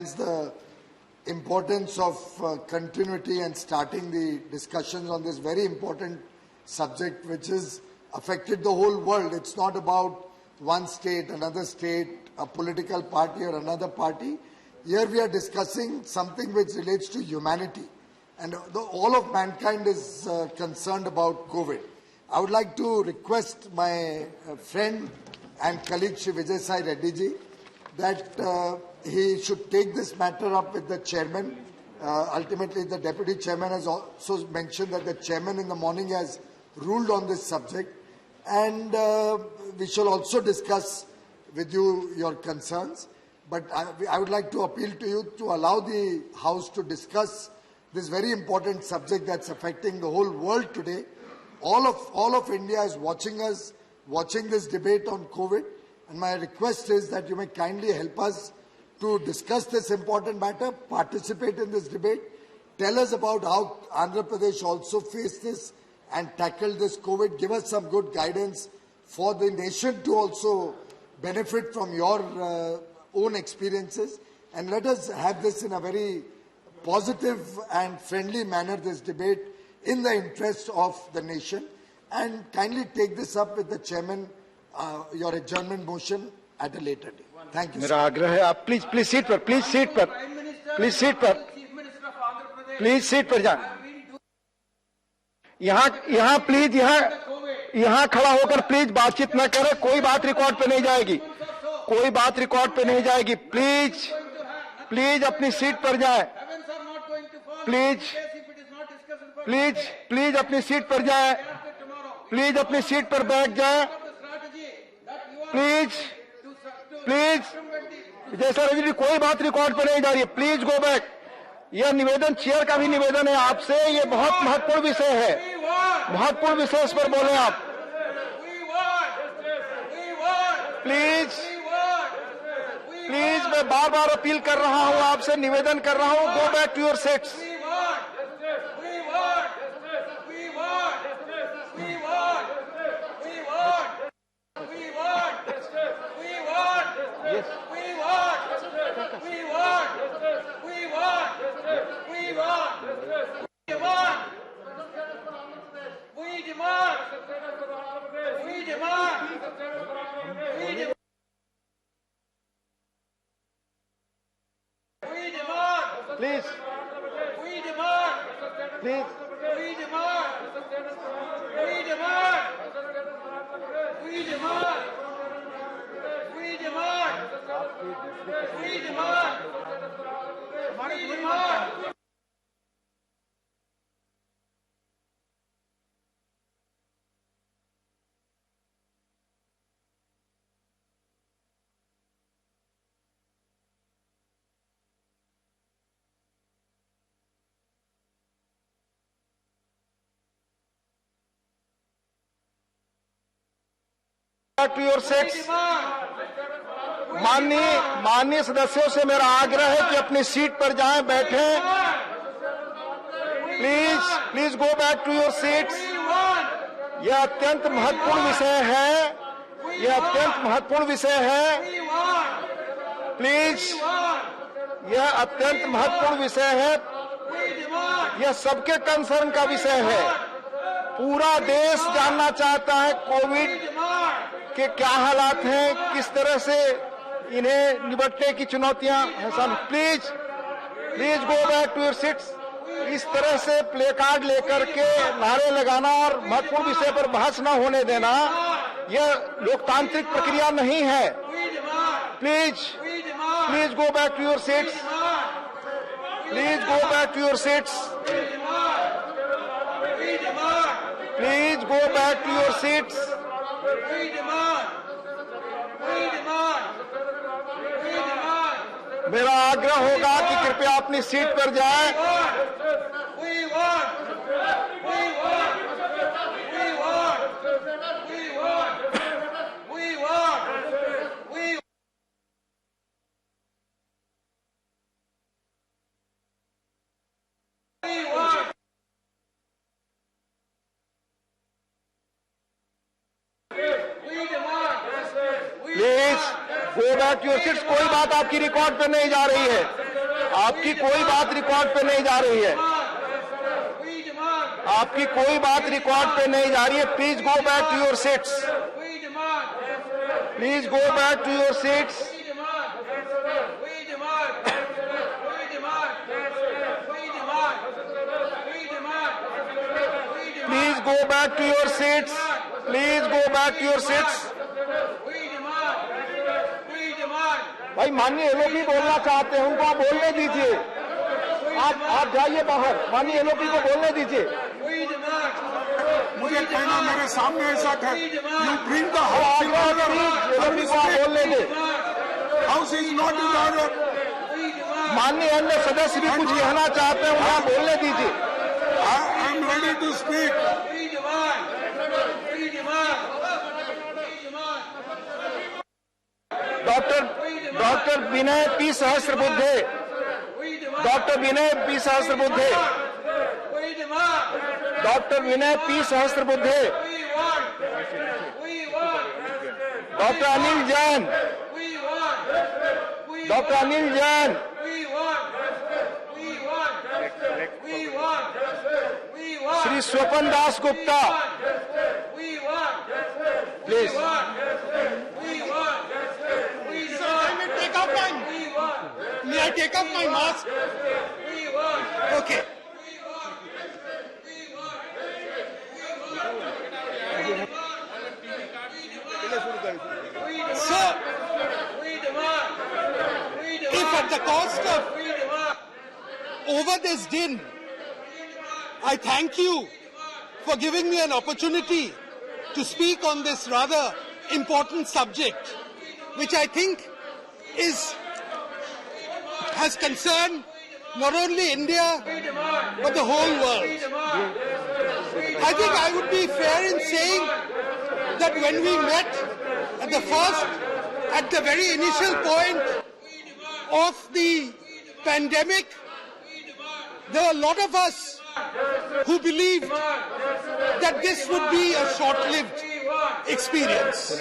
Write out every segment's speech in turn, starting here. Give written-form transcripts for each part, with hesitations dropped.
The importance of continuity and starting the discussions on this very important subject which has affected the whole world. It's not about one state, another state, a political party or another party. Here we are discussing something which relates to humanity, and all of mankind is concerned about COVID. I would like to request my friend and colleague Shri Vijay Sai Reddy ji that he should take this matter up with the chairman. Ultimately, the deputy chairman has also mentioned that the chairman in the morning has ruled on this subject, and we shall also discuss with you your concerns. But I would like to appeal to you to allow the House to discuss this very important subject that's affecting the whole world today. All of India is watching us, watching this debate on COVID, and my request is that you may kindly help us to discuss this important matter, participate in this debate, tell us about how Andhra Pradesh also faced this and tackled this COVID, give us some good guidance for the nation to also benefit from your own experiences, and let us have this in a very positive and friendly manner, this debate, in the interest of the nation, and kindly take this up with the chairman, your adjournment motion at a later date. Thank you. मेरा आग्रह है आप please seat पर जाएं। यहाँ please यहाँ खड़ा होकर प्लीज बातचीत न करें। कोई बात रिकॉर्ड पे नहीं जाएगी। प्लीज अपनी सीट पर जाएं। प्लीज अपनी सीट पर जाएं। प्लीज अपनी सीट पर बैठ जाएं। प्लीज विजय सर जी, कोई बात रिकॉर्ड पे नहीं जा रही है। Please go back. यह निवेदन, चेयर का भी निवेदन है आपसे। ये बहुत महत्वपूर्ण विषय है, महत्वपूर्ण विषय, इस पर बोले आप। प्लीज मैं बार अपील कर रहा हूं आपसे, निवेदन कर रहा हूं, go back to your seats. To your seats. माननीय सदस्यों से मेरा आग्रह है कि अपनी सीट पर जाएं, बैठें। Please go back to your seats. यह अत्यंत महत्वपूर्ण विषय है। प्लीज, यह अत्यंत महत्वपूर्ण विषय है। यह सबके कंसर्न का विषय है। पूरा देश जानना चाहता है कोविड के क्या हालात हैं, किस तरह से इन्हें निपटने की चुनौतियां हैं। Please go back to your seats. इस तरह से प्ले कार्ड लेकर के नारे लगाना और महत्वपूर्ण विषय पर बहस न होने देना, यह लोकतांत्रिक प्रक्रिया नहीं है। Please go back to your seats. Please go back to your seats. Please go back to your seats. मेरा आग्रह होगा कि कृपया अपनी सीट पर जाएं। Please go back to your seats. कोई बात आपकी रिकॉर्ड पे नहीं जा रही है। आपकी कोई बात रिकॉर्ड पे नहीं जा रही है, आपकी कोई बात रिकॉर्ड पे नहीं जा रही है. Please go back to your seats. Please go back to your seats. Please go back to your seats. Please go back to your seats. भाई माननीय एलओपी बोलना चाहते हैं, उनको आप बोलने दीजिए. आप जाइए बाहर. माननीय एलओपी को बोलने दीजिए. मुझे कहना मेरे सामने ऐसा है. You bring the house in order. LOP को आप बोलने दे. House is not in order. माननीय अन्य सदस्य भी कुछ कहना चाहते हैं, उन्हें आप बोलने दीजिए. I am ready to speak. Doctor Vinay P Sahasrabuddhe. Doctor Vinay P Sahasrabuddhe. Doctor Vinay P Sahasrabuddhe. Doctor Anil Jain. Doctor Anil Jain. Shri Swapan Das Gupta. Please. May I take off my mask? Okay. Sir, if at the cost of over this din, I thank you for giving me an opportunity to speak on this rather important subject, which I think has concern not only India but the whole world. I think I would be fair in saying that when we met at the very initial point of the pandemic, there were a lot of us who believed that this would be a short-lived experience.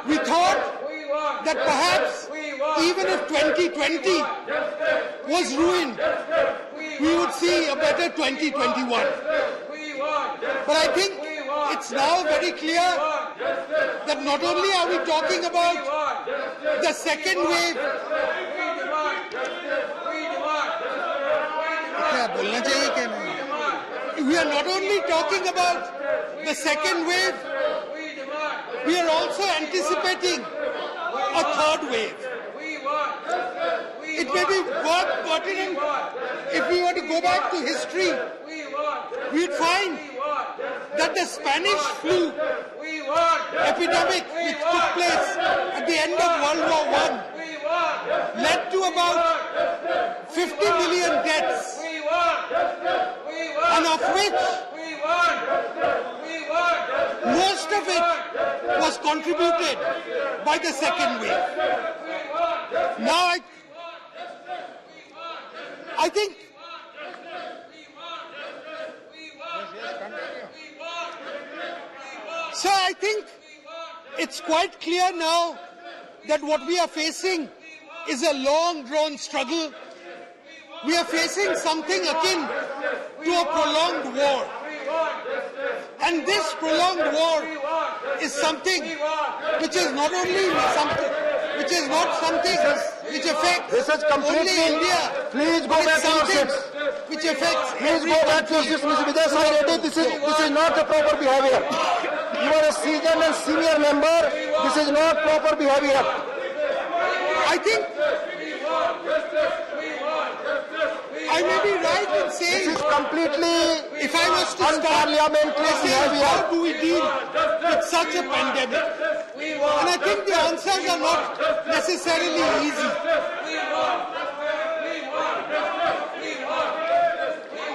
We thought that perhaps even if 2020 was ruined, we would see a better 2021. But I think it's now very clear that not only are we talking about the second wave, we are not only talking about the second wave, we are also anticipating a third wave. It may be worth pertinent if we were to go back to history, we'd find that the Spanish flu epidemic which took place at the end of World War I led to about 50 million deaths, and of which most of it was contributed by the second wave. Now I think so I think it's quite clear now that what we are facing is a long-drawn struggle. We are facing something akin to a prolonged war. And this prolonged war is something which is not only something, which is not something which affects only India. Please go back to your seats. Which affects Please go back to your seats, Mr. Vijay Sai Reddy. This is not a proper behavior. You are a seasoned and senior member. This is not proper behavior. I think I may be right in saying This is completely if I was to start unparliamentary behavior. how do we deal with such a pandemic? And I think the answers are not necessarily easy.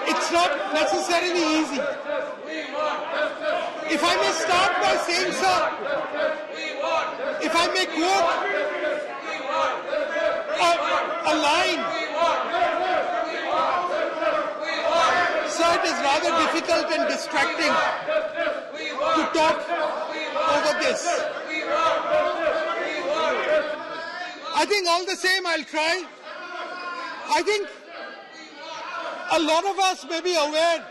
It's not necessarily easy. If I may start by saying, sir, if I may quote a line, sir, it is rather difficult and distracting to talk over this. I think all the same I'll try. I think a lot of us may be aware,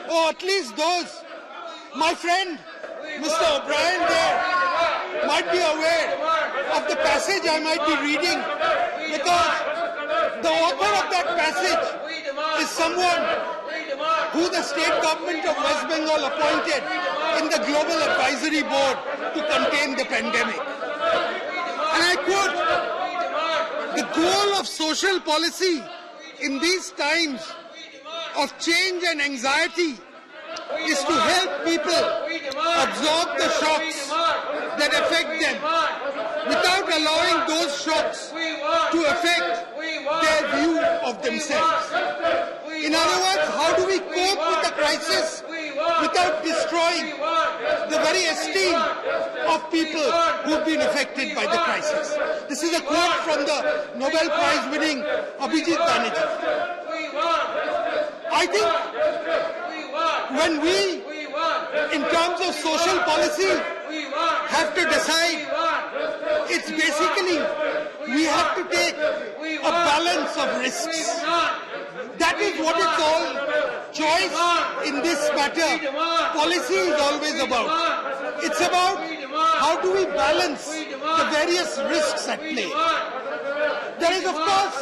or at least those, my friend Mr. O'Brien there might be aware of the passage I might be reading, because the author of that passage is someone who the state government of West Bengal appointed in the Global Advisory Board to contain the pandemic. And I quote, "The goal of social policy in these times of change and anxiety is to help people absorb the shocks that affect them without allowing those shocks to affect their view of themselves." In other words, how do we cope with the crisis without destroying the very esteem of people who've been affected by the crisis? This is a quote from the Nobel Prize winning Abhijit Banerjee. I think when we, in terms of social policy, have to decide, it's basically we have to take a balance of risks. That is what it's all. Choice in this matter, policy is always about. It's about how do we balance the various risks at play. There is, of course,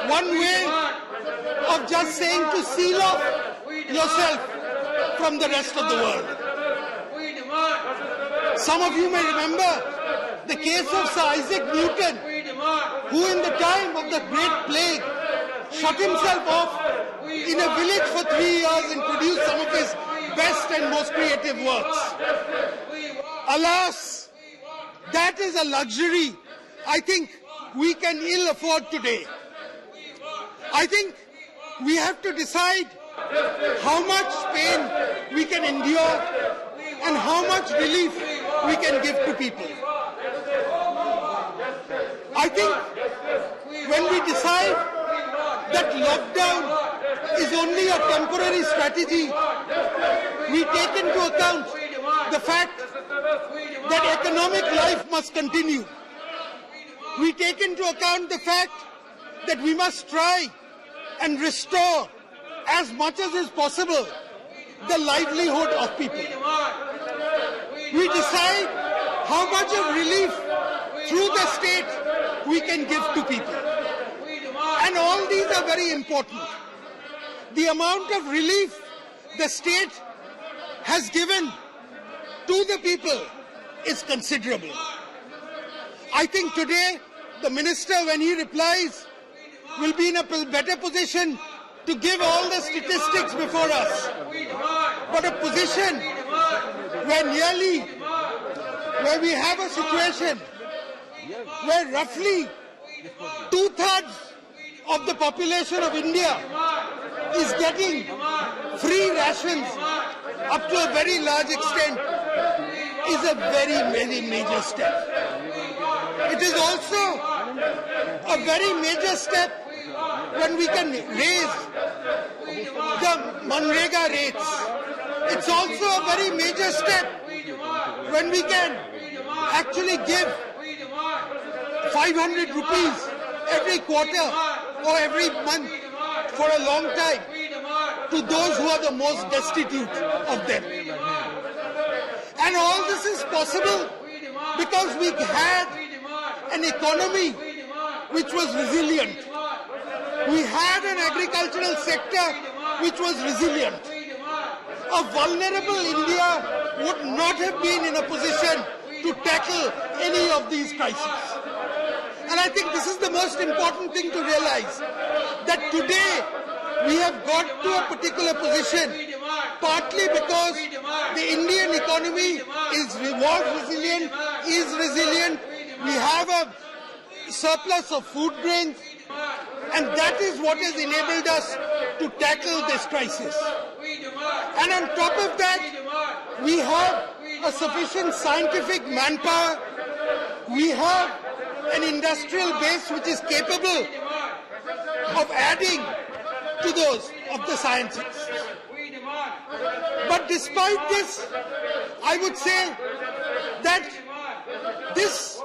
one way of just saying to seal off yourself from the rest of the world. Some of you may remember the case of Sir Isaac Newton, who in the time of the Great Plague shut himself off in a village for 3 years and produced some of his best and most creative works. Alas, that is a luxury I think we can ill afford today. I think we have to decide how much pain we can endure and how much relief we can give to people. I think when we decide that lockdown is only a temporary strategy, we take into account the fact that economic life must continue. We take into account the fact that we must try and restore as much as is possible the livelihood of people. We decide how much of relief through the state we can give to people. And all these are very important. The amount of relief the state has given to the people is considerable. I think today the minister, when he replies, will be in a better position to give all the statistics before us. But a position where we have a situation where roughly 2/3 of the population of India is getting free rations up to a very large extent is a very, very major step. It is also a very major step when we can raise the Manrega rates. It's also a very major step when we can actually give 500 rupees every quarter or every month for a long time to those who are the most destitute of them. And all this is possible because we had an economy which was resilient. We had an agricultural sector which was resilient. A vulnerable India would not have been in a position to tackle any of these crises. And I think this is the most important thing to realize, that today we have got to a particular position partly because the Indian economy was resilient, is resilient. We have a surplus of food grains, and that is what has enabled us to tackle this crisis. And on top of that, we have a sufficient scientific manpower. We have an industrial base which is capable of adding to those of the sciences. But despite this, I would say that this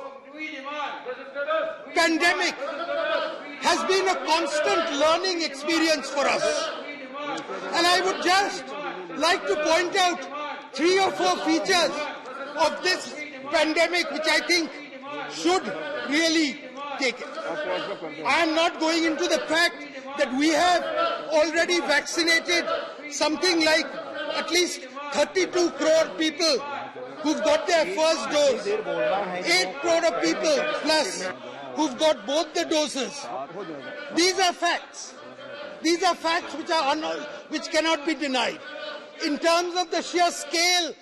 pandemic has been a constant learning experience for us. And I would just like to point out 3 or 4 features of this pandemic which I think should really take it. I am not going into the fact that we have already vaccinated something like at least 32 crore people who've got their first dose, 8 crore of people plus who've got both the doses. These are facts. These are facts which cannot be denied. In terms of the sheer scale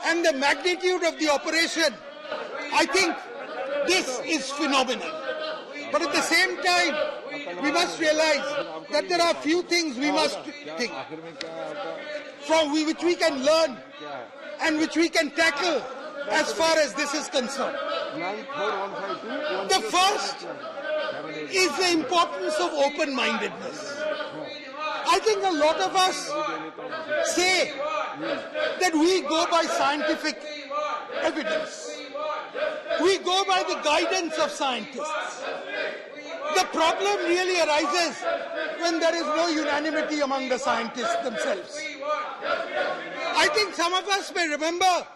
and the magnitude of the operation, I think this is phenomenal. But at the same time, we must realize that there are few things we must think from which we can learn and which we can tackle as far as this is concerned. The first is the importance of open-mindedness. I think a lot of us say that we go by scientific evidence. We go by the guidance of scientists. The problem really arises when there is no unanimity among the scientists themselves. I think some of us may remember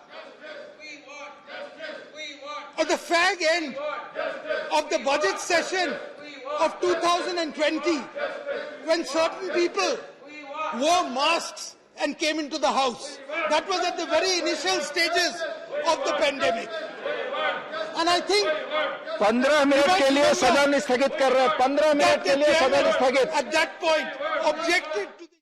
at the fag end of the budget session of 2020, when certain people wore masks and came into the house. That was at the very initial stages of the pandemic. And I think 15 minute के लिए सदन स्थगित कर रहे हैं, 15 minute के लिए सदन स्थगित। at that point objected to the